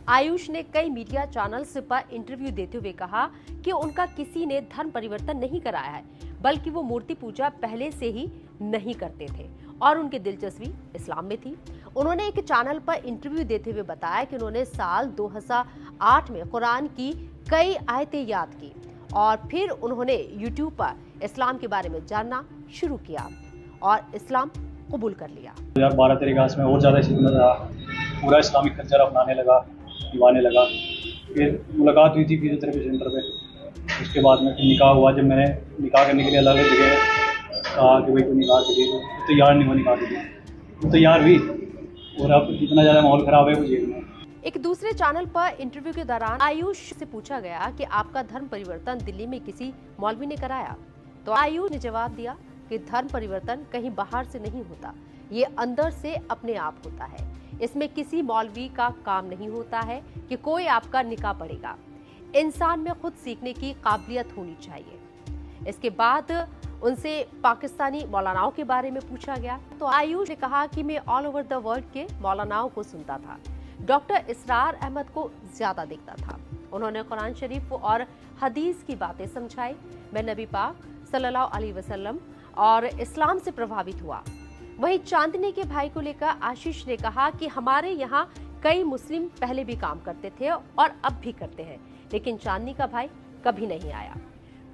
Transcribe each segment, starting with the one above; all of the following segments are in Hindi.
आयुष ने कई मीडिया चैनल्स पर इंटरव्यू देते हुए कहा कि उनका किसी ने धर्म परिवर्तन नहीं कराया है, बल्कि वो मूर्ति पूजा पहले से ही नहीं करते थे और उनकी दिलचस्पी इस्लाम में थी। उन्होंने एक चैनल पर इंटरव्यू देते हुए बताया कि उन्होंने साल 2008 में कुरान की कई आयतें याद की और फिर उन्होंने यूट्यूब पर इस्लाम के बारे में जानना शुरू किया और इस्लाम कबूल कर लिया। 2012-13 के आस में और ज़्यादा सीखना था, पूरा इस्लामिक कल्चर अपनाने लगा, दीवाने लगा। फिर मुलाकात हुई थी फिजियोथेरेपी सेंटर पे। उसके बाद में फिर निकाह हुआ। जब मैंने निकाह करने के लिए अलग जगह कहा कि भाई कोई निकाह के लिए, तो तैयार नहीं हुआ निकाह के लिए। तो तैयार हुई और अब इतना ज़्यादा माहौल ख़राब है वो जेल में। एक दूसरे चैनल पर इंटरव्यू के दौरान आयुष से पूछा गया कि आपका धर्म परिवर्तन दिल्ली में किसी मौलवी ने कराया, तो आयुष ने जवाब दिया कि धर्म परिवर्तन कहीं बाहर से नहीं होता, ये अंदर से अपने आप होता है। इसमें किसी मौलवी का काम नहीं होता है कि कोई आपका निकाह पढ़ेगा। इंसान में खुद सीखने की काबिलियत होनी चाहिए। इसके बाद उनसे पाकिस्तानी मौलानाओं के बारे में पूछा गया, तो आयुष ने कहा कि मैं ऑल ओवर द वर्ल्ड के मौलानाओं को सुनता था, डॉक्टर इसरार अहमद को ज्यादा देखता था। उन्होंने कुरान शरीफ और हदीस की बातें समझाई। मैं नबी पाक सल्लल्लाहु अलैहि वसल्लम और इस्लाम से प्रभावित हुआ। वहीं चांदनी के भाई को लेकर आशीष ने कहा कि हमारे यहाँ कई मुस्लिम पहले भी काम करते थे और अब भी करते हैं, लेकिन चांदनी का भाई कभी नहीं आया।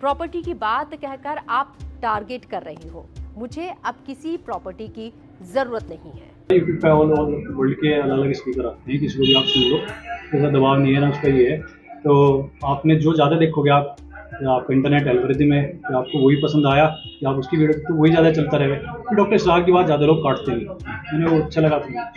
प्रॉपर्टी की बात कहकर आप टारगेट कर रही हो, मुझे अब किसी प्रॉपर्टी की जरूरत नहीं है। यूट्यूब पे ऑल वर्ल्ड के अलग अलग स्पीकर आते हैं, किसी को भी आप सुन लो, ऐसा दबाव नहीं है ना उसका। ये है तो आपने जो ज़्यादा देखोगे आप, आपका इंटरनेट एल्गोरिथम है कि आपको वही पसंद आया कि आप उसकी वीडियो तो वही ज़्यादा चलता रहेगा। डॉक्टर इसरार की बात ज़्यादा लोग काटते नहीं, उन्हें वो अच्छा लगा था।